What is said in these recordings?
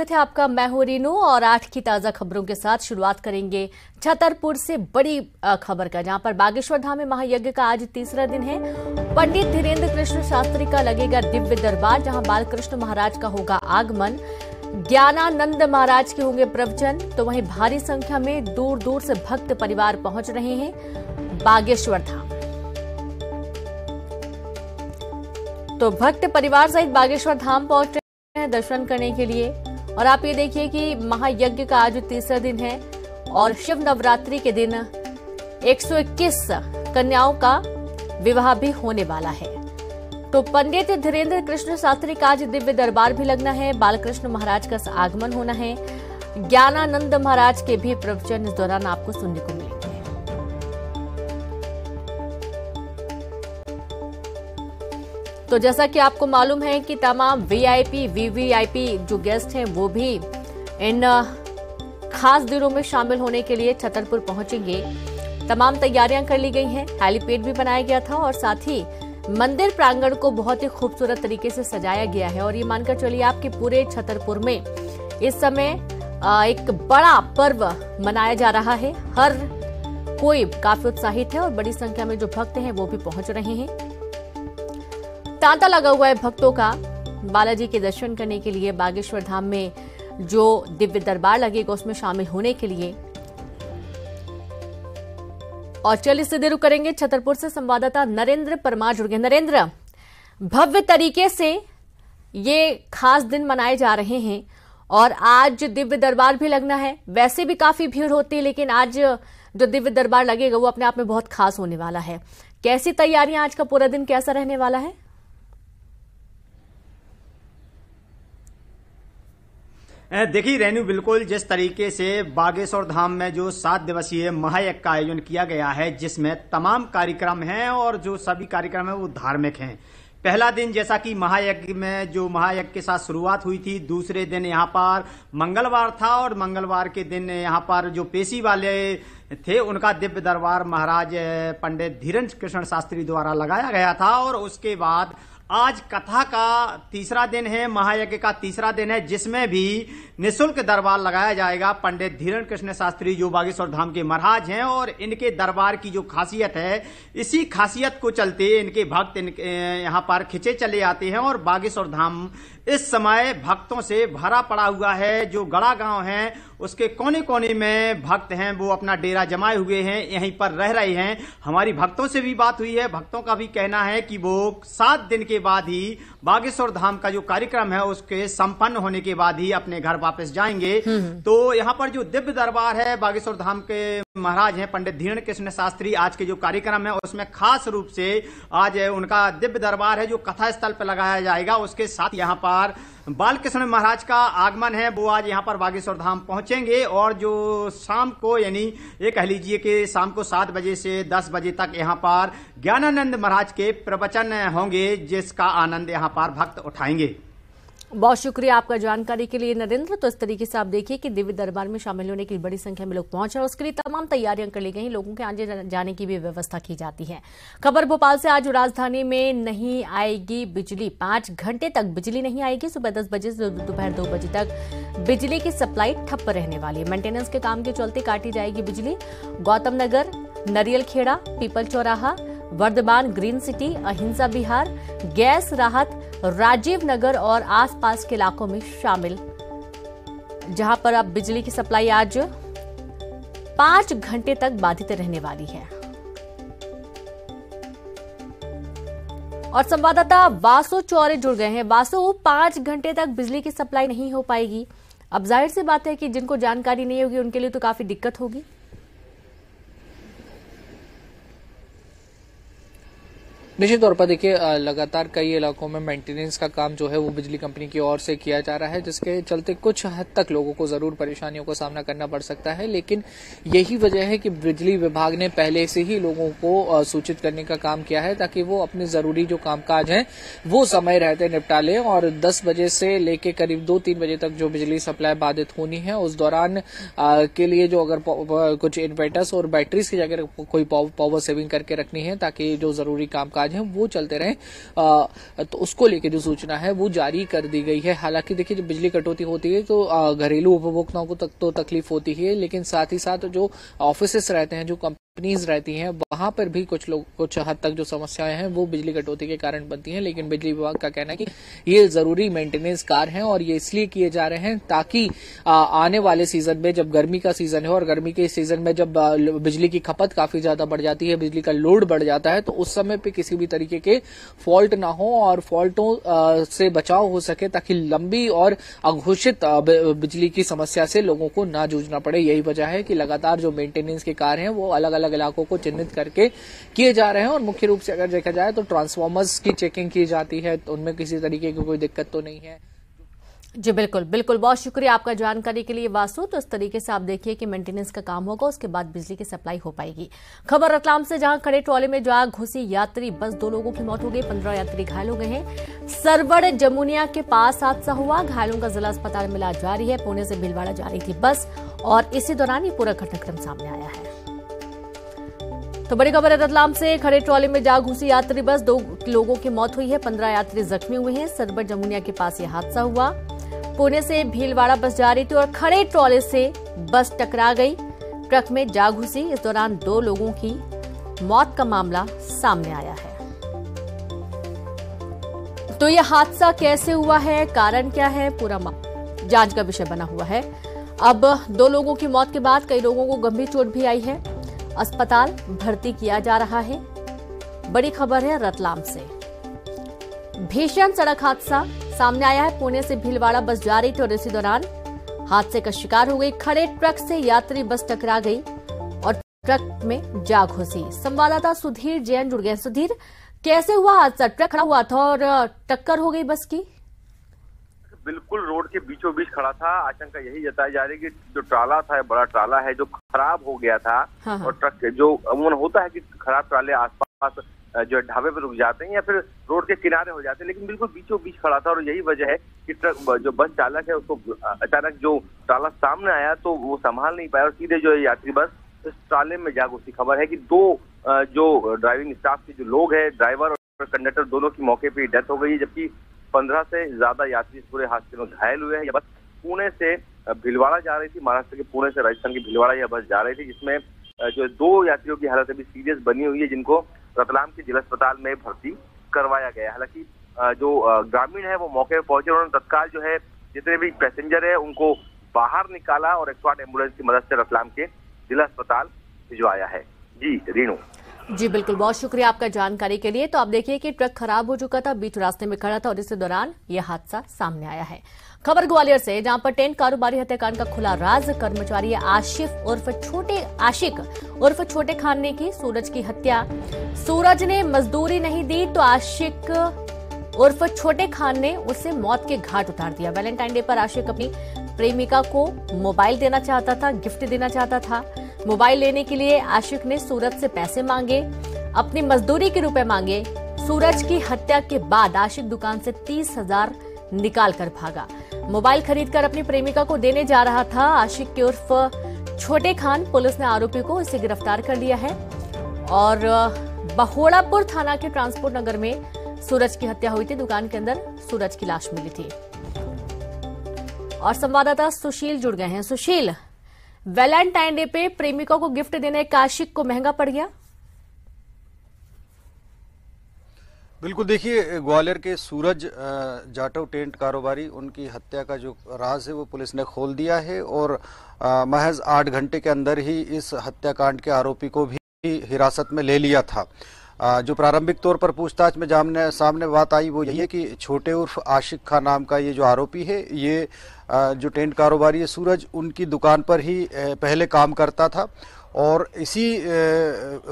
थे आपका, मैं हूं रीनू और 8 की ताजा खबरों के साथ शुरुआत करेंगे छतरपुर से बड़ी खबर का, जहां पर बागेश्वर धाम में महायज्ञ का आज तीसरा दिन है। पंडित धीरेन्द्र कृष्ण शास्त्री का लगेगा दिव्य दरबार, जहां बालकृष्ण महाराज का होगा आगमन, ज्ञानानंद महाराज के होंगे प्रवचन। तो वहीं भारी संख्या में दूर दूर से भक्त परिवार पहुंच रहे हैं बागेश्वर धाम। तो भक्त परिवार सहित बागेश्वर धाम पहुंच रहे हैं दर्शन करने के लिए। और आप ये देखिए कि महायज्ञ का आज तीसरा दिन है और शिव नवरात्रि के दिन 121 कन्याओं का विवाह भी होने वाला है। तो पंडित धीरेन्द्र कृष्ण शास्त्री का आज दिव्य दरबार भी लगना है, बालकृष्ण महाराज का आगमन होना है, ज्ञानानंद महाराज के भी प्रवचन इस दौरान आपको सुनने को मिलेंगे। तो जैसा कि आपको मालूम है कि तमाम वीआईपी वीवीआईपी जो गेस्ट हैं वो भी इन खास दिनों में शामिल होने के लिए छतरपुर पहुंचेंगे। तमाम तैयारियां कर ली गई हैं, हेलीपैड भी बनाया गया था और साथ ही मंदिर प्रांगण को बहुत ही खूबसूरत तरीके से सजाया गया है। और ये मानकर चलिए आपके पूरे छतरपुर में इस समय एक बड़ा पर्व मनाया जा रहा है। हर कोई काफी उत्साहित है और बड़ी संख्या में जो भक्त हैं वो भी पहुंच रहे हैं। तांता लगा हुआ है भक्तों का बालाजी के दर्शन करने के लिए, बागेश्वर धाम में जो दिव्य दरबार लगेगा उसमें शामिल होने के लिए। और चलिए सीधे रुक करेंगे छतरपुर से संवाददाता नरेंद्र परमार जुड़ गए। नरेंद्र, भव्य तरीके से ये खास दिन मनाए जा रहे हैं और आज दिव्य दरबार भी लगना है। वैसे भी काफी भीड़ होती है, लेकिन आज जो दिव्य दरबार लगेगा वो अपने आप में बहुत खास होने वाला है। कैसी तैयारियां, आज का पूरा दिन कैसा रहने वाला है? देखिए रेनू, बिल्कुल जिस तरीके से बागेश्वर धाम में जो 7 दिवसीय महायज्ञ का आयोजन किया गया है, जिसमें तमाम कार्यक्रम हैं और जो सभी कार्यक्रम हैं वो धार्मिक हैं। पहला दिन जैसा कि महायज्ञ में जो महायज्ञ के साथ शुरुआत हुई थी, दूसरे दिन यहाँ पर मंगलवार था और मंगलवार के दिन यहाँ पर जो पेशी वाले थे उनका दिव्य दरबार महाराज पंडित धीरेन्द्र कृष्ण शास्त्री द्वारा लगाया गया था। और उसके बाद आज कथा का तीसरा दिन है, महायज्ञ का तीसरा दिन है, जिसमें भी निःशुल्क दरबार लगाया जाएगा। पंडित धीरेन्द्र कृष्ण शास्त्री जो बागेश्वर धाम के महाराज हैं और इनके दरबार की जो खासियत है, इसी खासियत को चलते इनके भक्त यहाँ पर खिंचे चले आते हैं। और बागेश्वर धाम इस समय भक्तों से भरा पड़ा हुआ है। जो गड़ा गांव है उसके कोने कोने में भक्त हैं, वो अपना डेरा जमाए हुए हैं, यहीं पर रह रहे हैं। हमारी भक्तों से भी बात हुई है, भक्तों का भी कहना है कि वो 7 दिन के बाद ही बागेश्वर धाम का जो कार्यक्रम है उसके संपन्न होने के बाद ही अपने घर वापस जाएंगे। तो यहाँ पर जो दिव्य दरबार है बागेश्वर धाम के महाराज हैं पंडित धीरेन्द्र कृष्ण शास्त्री, आज के जो कार्यक्रम है उसमें खास रूप से आज उनका दिव्य दरबार है जो कथा स्थल पर लगाया जाएगा। उसके साथ यहाँ पर बालकृष्ण महाराज का आगमन है, वो आज यहाँ पर बागेश्वर धाम पहुंचेंगे। और जो शाम को यानी ये कह लीजिए कि शाम को 7 बजे से 10 बजे तक यहाँ पर ज्ञानानंद महाराज के प्रवचन होंगे, जिसका आनंद यहाँ पर भक्त उठाएंगे। बहुत शुक्रिया आपका जानकारी के लिए नरेंद्र। तो इस तरीके से आप देखिए कि दिव्य दरबार में शामिल होने की बड़ी संख्या में लोग पहुंचे और उसके लिए तमाम तैयारियां कर ली गई। लोगों के आने जाने की भी व्यवस्था की जाती है। खबर भोपाल से, आज राजधानी में नहीं आएगी बिजली, 5 घंटे तक बिजली नहीं आएगी। सुबह 10 बजे से दोपहर 2 बजे तक बिजली की सप्लाई ठप्प रहने वाली है। मेंटेनेंस के काम के चलते काटी जाएगी बिजली। गौतम नगर, नरियल खेड़ा, पीपल चौराहा, वर्धमान, ग्रीन सिटी, अहिंसा विहार, गैस राहत, राजीव नगर और आसपास के इलाकों में शामिल, जहां पर अब बिजली की सप्लाई आज 5 घंटे तक बाधित रहने वाली है। और संवाददाता वासु चौरे जुड़ गए हैं। वासु, 5 घंटे तक बिजली की सप्लाई नहीं हो पाएगी। अब जाहिर सी बात है कि जिनको जानकारी नहीं होगी उनके लिए तो काफी दिक्कत होगी। निश्चित तौर पर देखिए, लगातार कई इलाकों में मेंटेनेंस का काम जो है वो बिजली कंपनी की ओर से किया जा रहा है, जिसके चलते कुछ हद तक लोगों को जरूर परेशानियों का सामना करना पड़ सकता है। लेकिन यही वजह है कि बिजली विभाग ने पहले से ही लोगों को सूचित करने का काम किया है, ताकि वो अपने जरूरी जो कामकाज हैं वो समय रहते निपटा लें। और 10 बजे से लेकर करीब 2-3 बजे तक जो बिजली सप्लाई बाधित होनी है, उस दौरान के लिए जो अगर कुछ इन्वर्टर्स और बैटरीज की जगह कोई पावर सेविंग करके रखनी है, ताकि जो जरूरी कामकाज कामकाज हैं वो चलते रहें, तो उसको लेकर जो सूचना है वो जारी कर दी गई है। हालांकि देखिए, जब बिजली कटौती होती है तो घरेलू उपभोक्ताओं को तो तकलीफ होती है, लेकिन साथ ही साथ जो ऑफिसेस रहते हैं, जो कंपनीज रहती हैं, वहां पर भी कुछ हद तक जो समस्याएं हैं वो बिजली कटौती के कारण बनती हैं। लेकिन बिजली विभाग का कहना है कि ये जरूरी मेंटेनेंस कार्य हैं और ये इसलिए किए जा रहे हैं ताकि आने वाले सीजन में, जब गर्मी का सीजन है और गर्मी के सीजन में जब बिजली की खपत काफी ज्यादा बढ़ जाती है, बिजली का लोड बढ़ जाता है, तो उस समय पे किसी भी तरीके के फॉल्ट ना हो और फॉल्टों से बचाव हो सके, ताकि लंबी और अघोषित बिजली की समस्या से लोगों को ना जूझना पड़े। यही वजह है कि लगातार जो मेंटेनेंस के कार्य हैं वो अलग अलग इलाकों को चिन्हित करके किए जा रहे हैं। और मुख्य रूप से अगर देखा जाए तो ट्रांसफार्मर्स की चेकिंग की जाती है, तो उनमें किसी तरीके की कोई दिक्कत तो नहीं है। जी बिल्कुल बिल्कुल, बहुत शुक्रिया आपका जानकारी के लिए वासु। तो इस तरीके से आप देखिए कि मेंटेनेंस का काम होगा, उसके बाद बिजली की सप्लाई हो पाएगी। खबर रतलाम से, जहां खड़े ट्रॉले में जा घुसी यात्री बस, 2 लोगों की मौत हो गई, 15 यात्री घायल हो गए हैं। सरवड़ जमुनिया के पास हादसा हुआ, घायलों का जिला अस्पताल में इलाज जारी है। पुणे से भीलवाड़ा जा रही थी बस और इसी दौरान ये पूरा घटनाक्रम सामने आया है। तो बड़ी खबर है रतलाम से, खड़े ट्रॉले में जा घुसी यात्री बस, 2 लोगों की मौत हुई है, 15 यात्री जख्मी हुए हैं। सरवड़ जमुनिया के पास यह हादसा हुआ। पुणे से भीलवाड़ा बस जा रही थी और खड़े ट्रॉले से बस टकरा गई, ट्रक में जा घुसी। इस दौरान 2 लोगों की मौत का मामला सामने आया है। तो यह हादसा कैसे हुआ है, कारण क्या है, पूरा जांच का विषय बना हुआ है। अब 2 लोगों की मौत के बाद कई लोगों को गंभीर चोट भी आई है, अस्पताल भर्ती किया जा रहा है। बड़ी खबर है रतलाम से, भीषण सड़क हादसा सामने आया है। पुणे से भीलवाड़ा बस जा रही थी और इसी दौरान हादसे का शिकार हो गई। खड़े ट्रक से यात्री बस टकरा गई और ट्रक में जा घुसी। संवाददाता सुधीर जैन जुड़ गए। सुधीर, कैसे हुआ हादसा? ट्रक खड़ा हुआ था और टक्कर हो गई बस की? बिल्कुल रोड के बीचों बीच खड़ा था। आशंका यही जताई जा रही है कि जो ट्राला था, बड़ा ट्राला है जो खराब हो गया था। हाँ। और ट्रक जो अमूमन होता है कि खराब ट्राले आसपास जो ढाबे पर रुक जाते हैं या फिर रोड के किनारे हो जाते हैं, लेकिन बिल्कुल बीचों बीच खड़ा था। और यही वजह है कि ट्रक जो बस चालक है उसको अचानक जो ट्राला सामने आया तो वो संभाल नहीं पाया और सीधे जो है यात्री बस इस ट्राले में जा घुसी। खबर है कि 2 जो ड्राइविंग स्टाफ के जो लोग हैं, ड्राइवर और कंडक्टर, दोनों की मौके पर डेथ हो गई, जबकि 15 से ज्यादा यात्री इस पूरे हादसे में घायल हुए हैं। यह बस पुणे से भीलवाड़ा जा रही थी, महाराष्ट्र के पुणे से राजस्थान की भीलवाड़ा यह बस जा रही थी, जिसमें जो 2 यात्रियों की हालत अभी सीरियस बनी हुई है, जिनको रतलाम के जिला अस्पताल में भर्ती करवाया गया। हालांकि जो ग्रामीण है वो मौके पर पहुंचे, उन्होंने तत्काल जो है जितने भी पैसेंजर है उनको बाहर निकाला और 108 एम्बुलेंस की मदद से रतलाम के जिला अस्पताल भिजवाया है। जी रीनू। जी बिल्कुल, बहुत शुक्रिया आपका जानकारी के लिए। तो आप देखिए कि ट्रक खराब हो चुका था, बीच रास्ते में खड़ा था और इसी दौरान यह हादसा सामने आया है। खबर ग्वालियर से, जहां पर टेंट कारोबारी हत्याकांड का खुला राज, कर्मचारी आशिफ उर्फ छोटे खान ने की सूरज की हत्या। सूरज ने मजदूरी नहीं दी तो आशिक उर्फ छोटे खान ने उसे मौत के घाट उतार दिया। वैलेंटाइन डे पर आशिक अपनी प्रेमिका को मोबाइल देना चाहता था, गिफ्ट देना चाहता था। मोबाइल लेने के लिए आशिक ने सूरज से पैसे मांगे, अपनी मजदूरी के रुपए मांगे। सूरज की हत्या के बाद आशिक दुकान से 30,000 निकाल कर भागा। मोबाइल खरीदकर अपनी प्रेमिका को देने जा रहा था आशिक के उर्फ छोटे खान। पुलिस ने आरोपी को इसे गिरफ्तार कर लिया है और बहोड़ापुर थाना के ट्रांसपोर्ट नगर में सूरज की हत्या हुई थी। दुकान के अंदर सूरज की लाश मिली थी। और संवाददाता सुशील जुड़ गए हैं। सुशील, वैलेंटाइन डे पे प्रेमिका को गिफ्ट देने का आशिक को महंगा पड़ गया? बिल्कुल, देखिए ग्वालियर के सूरज जाटव टेंट कारोबारी, उनकी हत्या का जो राज है वो पुलिस ने खोल दिया है और महज 8 घंटे के अंदर ही इस हत्याकांड के आरोपी को भी हिरासत में ले लिया था। जो प्रारंभिक तौर पर पूछताछ में सामने बात आई वो यही है कि छोटे उर्फ आशिक खान नाम का ये जो आरोपी है, ये जो टेंट कारोबारी है सूरज, उनकी दुकान पर ही पहले काम करता था और इसी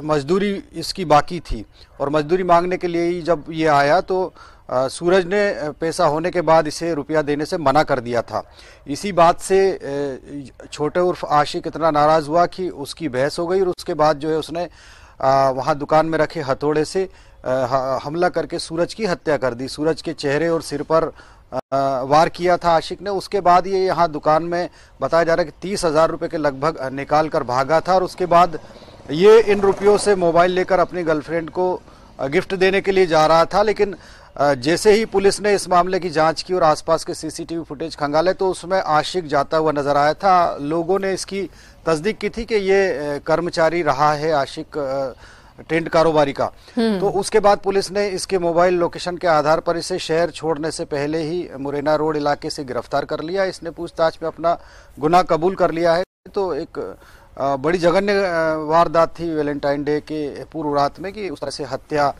मजदूरी इसकी बाकी थी और मजदूरी मांगने के लिए ही जब ये आया तो सूरज ने पैसा होने के बाद इसे रुपया देने से मना कर दिया था। इसी बात से छोटे उर्फ आशिक इतना नाराज हुआ कि उसकी बहस हो गई और उसके बाद जो है उसने वहां दुकान में रखे हथौड़े से हमला करके सूरज की हत्या कर दी। सूरज के चेहरे और सिर पर वार किया था आशिक ने। उसके बाद ये यहाँ दुकान में बताया जा रहा है कि 30,000 रुपए के लगभग निकाल कर भागा था और उसके बाद ये इन रुपयों से मोबाइल लेकर अपनी गर्लफ्रेंड को गिफ्ट देने के लिए जा रहा था, लेकिन जैसे ही पुलिस ने इस मामले की जांच की और आसपास के सीसीटीवी फुटेज खंगाले तो उसमें आशिक जाता हुआ नजर आया था। लोगों ने इसकी तस्दीक की थी कि ये कर्मचारी रहा है आशिक टेंट कारोबारी का। तो उसके बाद पुलिस ने इसके मोबाइल लोकेशन के आधार पर इसे शहर छोड़ने से पहले ही मुरैना रोड इलाके से गिरफ्तार कर लिया। इसने पूछताछ में अपना गुनाह कबूल कर लिया है। तो एक बड़ी जघन्य वारदात थी वैलेंटाइन डे के पूर्व रात में कि उस तरह से हत्या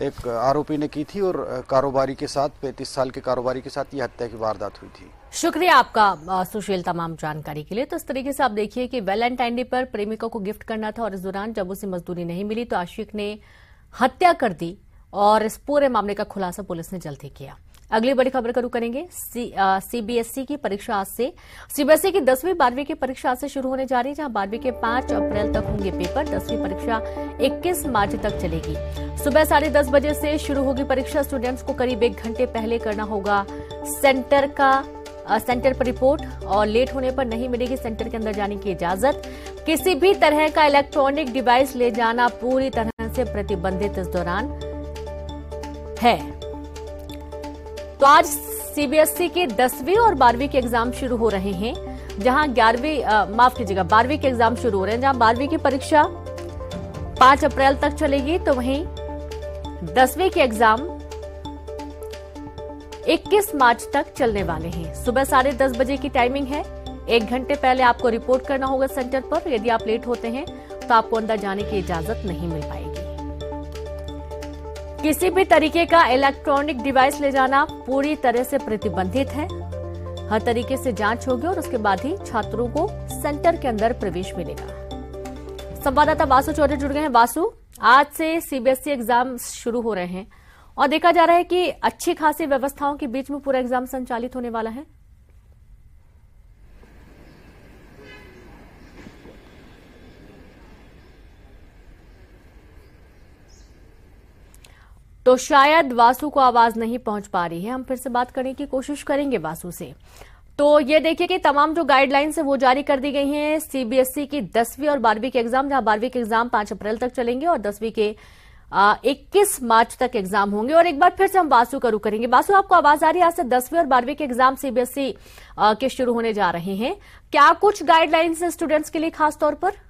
एक आरोपी ने की थी और कारोबारी के साथ 35 साल के कारोबारी के साथ ये हत्या की वारदात हुई थी। शुक्रिया आपका सुशील तमाम जानकारी के लिए। तो इस तरीके से आप देखिए कि वैलेंटाइन डे पर प्रेमिका को गिफ्ट करना था और इस दौरान जब उसे मजदूरी नहीं मिली तो आशिक ने हत्या कर दी और इस पूरे मामले का खुलासा पुलिस ने जल्द ही किया। अगली बड़ी खबर का रुख करेंगे। सीबीएसई की परीक्षा आज से सीबीएसई की 10वीं 12वीं की परीक्षा आज से शुरू होने जा रही है, जहां 12वीं के 5 अप्रैल तक होंगे पेपर। 10वीं परीक्षा 21 मार्च तक चलेगी। सुबह 10:30 बजे से शुरू होगी परीक्षा। स्टूडेंट्स को करीब 1 घंटे पहले करना होगा सेंटर पर रिपोर्ट और लेट होने पर नहीं मिलेगी सेंटर के अंदर जाने की इजाजत। किसी भी तरह का इलेक्ट्रॉनिक डिवाइस ले जाना पूरी तरह से प्रतिबंधित इस दौरान है। तो आज सीबीएसई के 10वीं और 12वीं के एग्जाम शुरू हो रहे हैं, जहां 12वीं के एग्जाम शुरू हो रहे हैं, जहां 12वीं की परीक्षा 5 अप्रैल तक चलेगी तो वहीं 10वीं के एग्जाम 21 मार्च तक चलने वाले हैं। सुबह 10:30 बजे की टाइमिंग है। 1 घंटे पहले आपको रिपोर्ट करना होगा सेंटर पर। यदि आप लेट होते हैं तो आपको अंदर जाने की इजाजत नहीं मिल पाएगी। किसी भी तरीके का इलेक्ट्रॉनिक डिवाइस ले जाना पूरी तरह से प्रतिबंधित है। हर तरीके से जांच होगी और उसके बाद ही छात्रों को सेंटर के अंदर प्रवेश मिलेगा। संवाददाता वासु चौधरी जुड़ गए हैं। वासु, आज से सीबीएसई एग्जाम शुरू हो रहे हैं और देखा जा रहा है कि अच्छी खासी व्यवस्थाओं के बीच में पूरा एग्जाम संचालित होने वाला है। तो शायद वासु को आवाज नहीं पहुंच पा रही है। हम फिर से बात करने की कोशिश करेंगे वासु से। तो ये देखिए कि तमाम जो गाइडलाइंस है वो जारी कर दी गई हैं। सीबीएसई की 10वीं और 12वीं के एग्जाम, जहां 12वीं के एग्जाम 5 अप्रैल तक चलेंगे और 10वीं के 21 मार्च तक एग्जाम होंगे। और एक बार फिर से हम वासु का रुख करेंगे। वासु, आपको आवाज आ रही है? आज से 10वीं और 12वीं के एग्जाम सीबीएसई के शुरू होने जा रहे हैं। क्या कुछ गाइडलाइंस है स्टूडेंट्स के लिए खास तौर पर?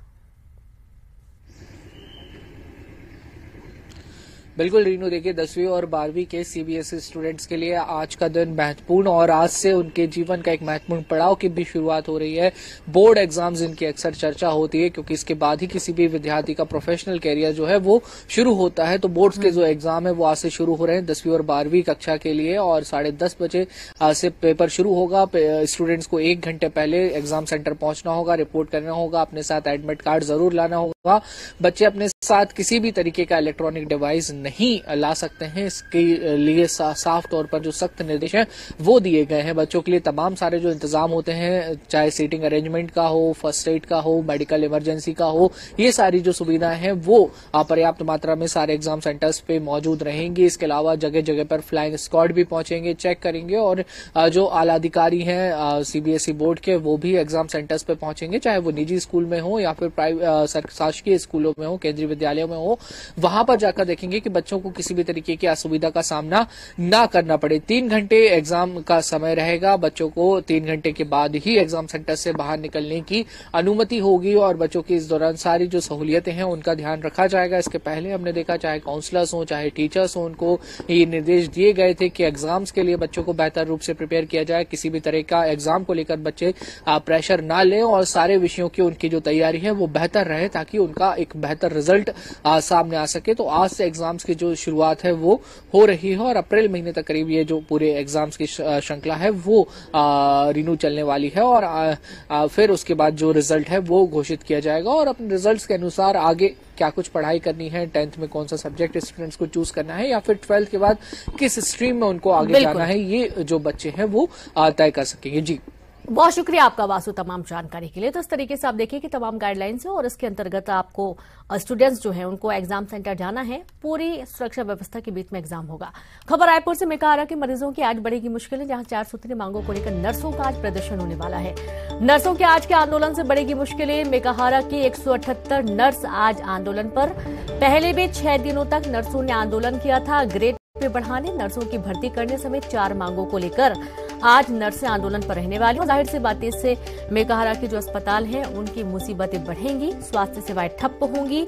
बिल्कुल रीनू, देखिए 10वीं और 12वीं के सीबीएसई स्टूडेंट्स के लिए आज का दिन महत्वपूर्ण और आज से उनके जीवन का एक महत्वपूर्ण पड़ाव की भी शुरुआत हो रही है। बोर्ड एग्जाम्स इनकी अक्सर चर्चा होती है क्योंकि इसके बाद ही किसी भी विद्यार्थी का प्रोफेशनल कैरियर जो है वो शुरू होता है। तो बोर्ड्स के जो एग्जाम है वो आज से शुरू हो रहे हैं 10वीं और 12वीं कक्षा के लिए और 10:30 बजे से पेपर शुरू होगा। स्टूडेंट्स को 1 घंटे पहले एग्जाम सेंटर पहुंचना होगा, रिपोर्ट करना होगा, अपने साथ एडमिट कार्ड जरूर लाना होगा। बच्चे अपने साथ किसी भी तरीके का इलेक्ट्रॉनिक डिवाइस नहीं ला सकते हैं। इसके लिए साफ तौर पर जो सख्त निर्देश हैं वो दिए गए हैं। बच्चों के लिए तमाम सारे जो इंतजाम होते हैं, चाहे सीटिंग अरेंजमेंट का हो, फर्स्ट एड का हो, मेडिकल इमरजेंसी का हो, ये सारी जो सुविधाएं हैं वो पर्याप्त मात्रा में सारे एग्जाम सेंटर्स पे मौजूद रहेंगी। इसके अलावा जगह जगह पर फ्लाइंग स्क्वाड भी पहुंचेंगे, चेक करेंगे और जो आला अधिकारी हैं सीबीएसई बोर्ड के वो भी एग्जाम सेंटर्स पे पहुंचेंगे, चाहे वो निजी स्कूल में हो या फिर शासकीय स्कूलों में हो, केंद्रीय विद्यालयों में हो। वहां पर जाकर देखेंगे कि बच्चों को किसी भी तरीके की असुविधा का सामना ना करना पड़े। 3 घंटे एग्जाम का समय रहेगा। बच्चों को 3 घंटे के बाद ही एग्जाम सेंटर से बाहर निकलने की अनुमति होगी और बच्चों की इस दौरान सारी जो सहूलियतें हैं उनका ध्यान रखा जाएगा। इसके पहले हमने देखा चाहे काउंसलर्स हो चाहे टीचर्स हो, उनको ये निर्देश दिए गए थे कि एग्जाम्स के लिए बच्चों को बेहतर रूप से प्रिपेयर किया जाए। किसी भी तरह का एग्जाम को लेकर बच्चे प्रेशर ना लें और सारे विषयों की उनकी जो तैयारी है वो बेहतर रहे ताकि उनका एक बेहतर रिजल्ट सामने आ सके। तो आज से एग्जाम्स की जो शुरुआत है वो हो रही है और अप्रैल महीने तक करीब ये जो पूरे एग्जाम्स की श्रृंखला है वो रिन्यू चलने वाली है और फिर उसके बाद जो रिजल्ट है वो घोषित किया जाएगा और अपने रिजल्ट्स के अनुसार आगे क्या कुछ पढ़ाई करनी है, 10th में कौन सा सब्जेक्ट स्टूडेंट्स को चूज करना है या फिर 12th के बाद किस स्ट्रीम में उनको आगे जाना है, ये जो बच्चे हैं वो तय कर सकेंगे। जी बहुत शुक्रिया आपका वासु तमाम जानकारी के लिए। तो इस तरीके से आप देखिए कि तमाम गाइडलाइंस है और इसके अंतर्गत आपको स्टूडेंट्स जो है उनको एग्जाम सेंटर जाना है, पूरी सुरक्षा व्यवस्था के बीच में एग्जाम होगा। खबर रायपुर से मेकाहारा के मरीजों की आज बढ़ेगी मुश्किलें, जहां 4 सूत्री मांगों को लेकर नर्सों का आज प्रदर्शन होने वाला है। नर्सों के आज के आंदोलन से बढ़ेगी मुश्किलें। मेकाहारा की 178 नर्स आज आंदोलन पर। पहले भी 6 दिनों तक नर्सों ने आंदोलन किया था। ग्रेड पे बढ़ाने, नर्सों की भर्ती करने समेत 4 मांगों को लेकर आज नर्सें आंदोलन पर रहने वाली हैं। जाहिर सी बात है, इससे मेकाहारा के जो अस्पताल हैं उनकी मुसीबतें बढ़ेंगी, स्वास्थ्य सेवाएं ठप्प होंगी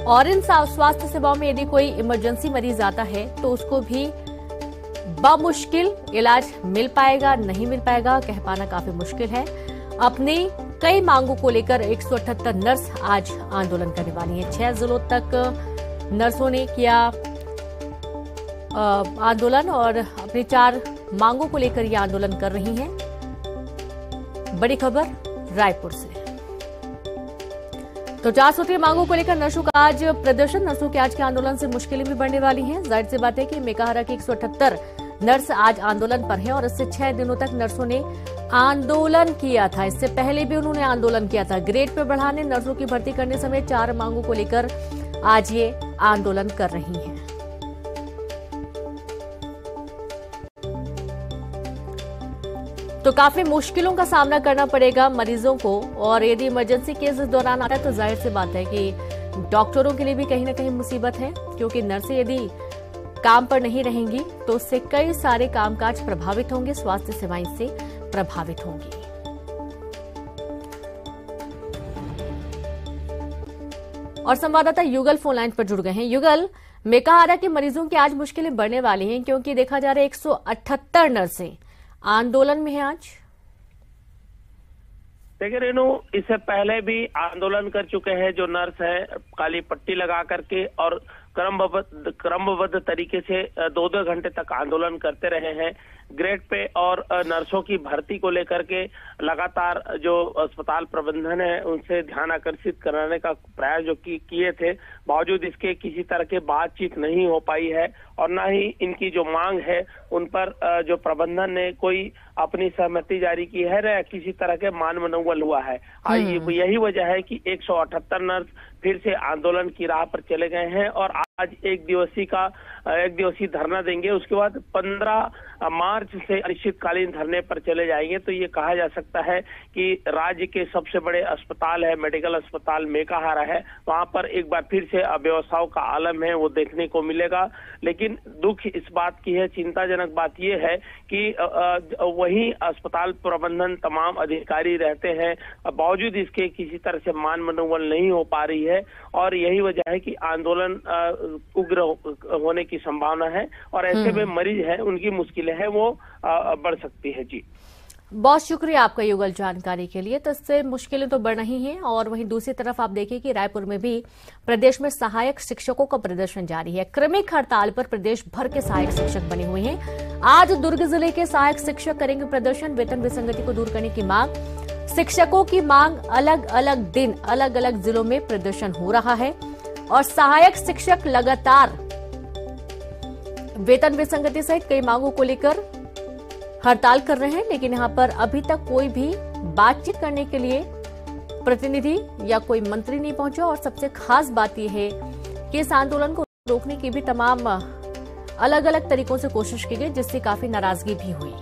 और इन स्वास्थ्य सेवाओं में यदि कोई इमरजेंसी मरीज आता है तो उसको भी बमुश्किल इलाज मिल पाएगा, नहीं मिल पाएगा, कह पाना काफी मुश्किल है। अपनी कई मांगों को लेकर 178 नर्स आज आंदोलन करने वाली हैं। 6 जिलों तक नर्सों ने किया आंदोलन और अपनी 4 मांगों को लेकर ये आंदोलन कर रही हैं। बड़ी खबर रायपुर से। तो 4 सूत्रीय मांगों को लेकर नर्सों का आज प्रदर्शन। नर्सों के आज के आंदोलन से मुश्किलें भी बढ़ने वाली हैं। जाहिर सी बात है कि मेकाहारा की 178 नर्स आज आंदोलन पर है और इससे 6 दिनों तक नर्सों ने आंदोलन किया था। इससे पहले भी उन्होंने आंदोलन किया था। ग्रेड पे बढ़ाने, नर्सों की भर्ती करने समेत 4 मांगों को लेकर आज ये आंदोलन कर रही हैं। तो काफी मुश्किलों का सामना करना पड़ेगा मरीजों को और यदि इमरजेंसी केस इस दौरान आता है तो जाहिर सी बात है कि डॉक्टरों के लिए भी कहीं ना कहीं मुसीबत है, क्योंकि नर्सें यदि काम पर नहीं रहेंगी तो उससे कई सारे कामकाज प्रभावित होंगे, स्वास्थ्य सेवाएं इससे प्रभावित होंगी। और संवाददाता युगल फोन लाइन पर जुड़ गए हैं। युगल, मेकाहारा के मरीजों की आज मुश्किलें बढ़ने वाली हैं क्योंकि देखा जा रहा है 178 नर्सें आंदोलन में है आज। देखिए रेणु, इससे पहले भी आंदोलन कर चुके हैं जो नर्स है, काली पट्टी लगा करके और क्रमबद्ध तरीके से 2-2 घंटे तक आंदोलन करते रहे हैं। ग्रेड पे और नर्सों की भर्ती को लेकर के लगातार जो अस्पताल प्रबंधन है उनसे ध्यान आकर्षित कराने का प्रयास जो किए थे, बावजूद इसके किसी तरह के बातचीत नहीं हो पाई है और न ही इनकी जो मांग है उन पर जो प्रबंधन ने कोई अपनी सहमति जारी की है न किसी तरह के मान मनोबल हुआ है। यही वजह है कि 178 नर्स फिर से आंदोलन की राह पर चले गए हैं और आज एक दिवसीय धरना देंगे। उसके बाद 15 मार्च से अनिश्चितकालीन धरने पर चले जाएंगे। तो ये कहा जा सकता है कि राज्य के सबसे बड़े अस्पताल है, मेडिकल अस्पताल मेकाहारा है, वहां पर एक बार फिर से अव्यवस्थाओं का आलम है वो देखने को मिलेगा। लेकिन दुख इस बात की है, चिंताजनक बात ये है कि वही अस्पताल प्रबंधन तमाम अधिकारी रहते हैं, बावजूद इसके किसी तरह से मान मनोबल नहीं हो पा रही है और यही वजह है कि आंदोलन उग्र होने की संभावना है और ऐसे में मरीज है उनकी मुश्किलें हैं वो बढ़ सकती है। जी बहुत शुक्रिया आपका युगल जानकारी के लिए। तो इससे मुश्किलें तो बढ़ रही हैं और वहीं दूसरी तरफ आप देखिए कि रायपुर में भी प्रदेश में सहायक शिक्षकों का प्रदर्शन जारी है। क्रमिक हड़ताल पर प्रदेश भर के सहायक शिक्षक बने हुए हैं। आज दुर्ग जिले के सहायक शिक्षक करेंगे प्रदर्शन। वेतन विसंगति को दूर करने की मांग, शिक्षकों की मांग, अलग अलग दिन अलग अलग जिलों में प्रदर्शन हो रहा है और सहायक शिक्षक लगातार वेतन विसंगति सहित कई मांगों को लेकर हड़ताल कर रहे हैं। लेकिन यहां पर अभी तक कोई भी बातचीत करने के लिए प्रतिनिधि या कोई मंत्री नहीं पहुंचा और सबसे खास बात यह है कि इस आंदोलन को रोकने की भी तमाम अलग अलग तरीकों से कोशिश की गई, जिससे काफी नाराजगी भी हुई।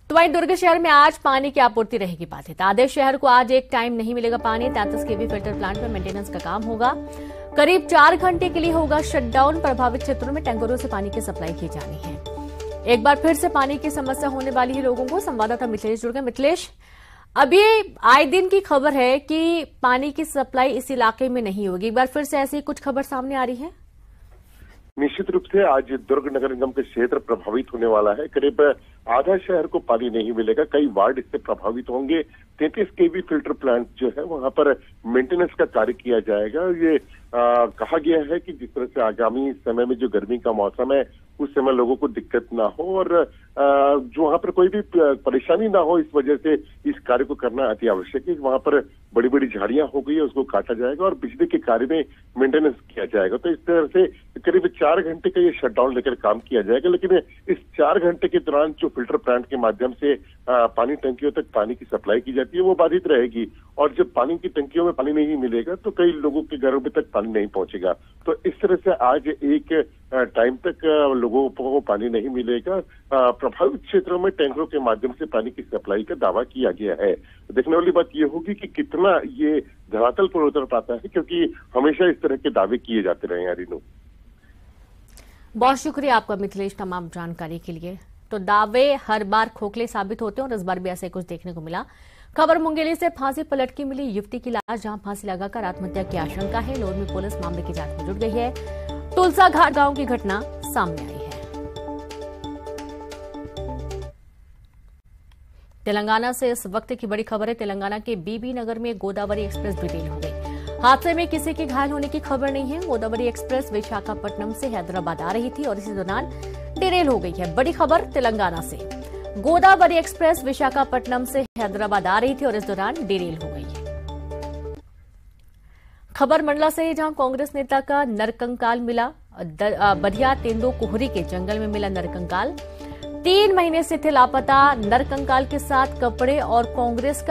तो वहीं दुर्ग शहर में आज पानी की आपूर्ति रहेगी बाधित। आधे शहर को आज एक टाइम नहीं मिलेगा पानी। 33 केवी फिल्टर प्लांट में मेंटेनेंस का काम होगा। करीब 4 घंटे के लिए होगा शटडाउन। प्रभावित क्षेत्रों में टैंकरों से पानी की सप्लाई की जानी है। एक बार फिर से पानी की समस्या होने वाली है लोगों को। संवाददाता मिथिलेश जुड़ गए। मिथिलेश, अभी आए दिन की खबर है कि पानी की सप्लाई इस इलाके में नहीं होगी, एक बार फिर से ऐसी कुछ खबर सामने आ रही है? निश्चित रूप से आज दुर्ग नगर निगम के क्षेत्र प्रभावित होने वाला है। करीब आधा शहर को पानी नहीं मिलेगा, कई वार्ड इससे प्रभावित होंगे। 33 केवी फिल्टर प्लांट जो है वहां पर मेंटेनेंस का कार्य किया जाएगा। ये कहा गया है कि जिस तरह से आगामी समय में जो गर्मी का मौसम है उस समय लोगों को दिक्कत ना हो और जो वहां पर कोई भी परेशानी ना हो, इस वजह से इस कार्य को करना अति आवश्यक है। वहां पर बड़ी बड़ी झाड़ियां हो गई है, उसको काटा जाएगा और बिजली के कार्य में मेंटेनेंस किया जाएगा। तो इस तरह से करीब 4 घंटे का ये शटडाउन लेकर काम किया जाएगा। लेकिन इस 4 घंटे के दौरान जो फिल्टर प्लांट के माध्यम से पानी टंकियों तक पानी की सप्लाई की जाती है वो बाधित रहेगी, और जब पानी की टंकियों में पानी नहीं मिलेगा तो कई लोगों के घरों में तक पानी नहीं पहुंचेगा। तो इस तरह से आज एक टाइम तक लोगों को पानी नहीं मिलेगा। प्रभावित क्षेत्रों में टैंकरों के माध्यम से पानी की सप्लाई का दावा किया गया है। देखने वाली बात यह होगी कि कितना ये धरातल पर उतर पाता है, क्योंकि हमेशा इस तरह के दावे किए जाते रहे हैं। रीनू, बहुत शुक्रिया आपका मिथिलेश तमाम जानकारी के लिए। तो दावे हर बार खोखले साबित होते हैं और इस बार भी ऐसे कुछ देखने को मिला। खबर मुंगेली से फांसी पलट की मिली युवती की लाश, जहां फांसी लगाकर आत्महत्या की आशंका है। लोरमी पुलिस मामले की जांच में जुट गई है। तुलसा घाट गांव की घटना सामने आई है। तेलंगाना से इस वक्त की बड़ी खबर है। तेलंगाना के बीबी नगर में गोदावरी एक्सप्रेस डिटेल हो गई। हादसे में किसी के घायल होने की खबर नहीं है। गोदावरी एक्सप्रेस विशाखापट्टनम से हैदराबाद आ रही थी और इसी दौरान डिरेल हो गई है। बड़ी खबर तेलंगाना से, गोदावरी एक्सप्रेस विशाखापट्टनम से हैदराबाद आ रही थी और इस दौरान डिरेल हो गई है। खबर मंडला से, जहां कांग्रेस नेता का नरकंकाल मिला। बधिया तेंदो कोहरी के जंगल में मिला नरकंकाल। 3 महीने से थे लापता। नरकंकाल के साथ कपड़े और कांग्रेस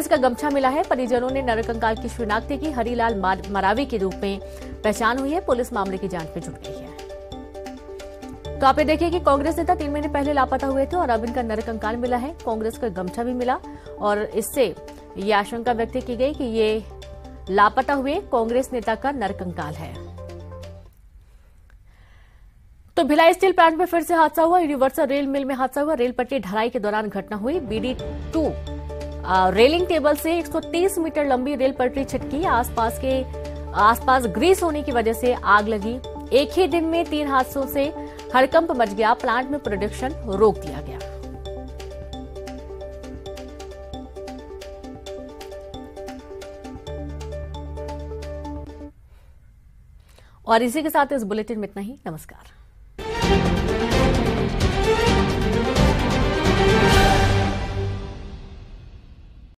का गमछा मिला है। परिजनों ने नरकंकाल की शिनाख्त की हरीलाल मरावी के रूप में पहचान हुई है। पुलिस मामले की जांच में जुट गई है। तो आप ये देखिए कि कांग्रेस नेता 3 महीने पहले लापता हुए थे और अब इनका नरकंकाल मिला है। कांग्रेस का गमछा भी मिला और इससे ये आशंका व्यक्त की गई कि ये लापता हुए कांग्रेस नेता का नरकंकाल है। तो भिलाई स्टील प्लांट में फिर से हादसा हुआ। यूनिवर्सल रेल मिल में हादसा हुआ। रेल पटरी ढलाई के दौरान घटना हुई। BD2 रेलिंग टेबल से 130 मीटर लंबी रेल पटरी छिटकी। आसपास ग्रीस होने की वजह से आग लगी। एक ही दिन में 3 हादसों से हड़कंप मच गया। प्लांट में प्रोडक्शन रोक दिया गया। और इसी के साथ इस बुलेटिन में इतना ही। नमस्कार।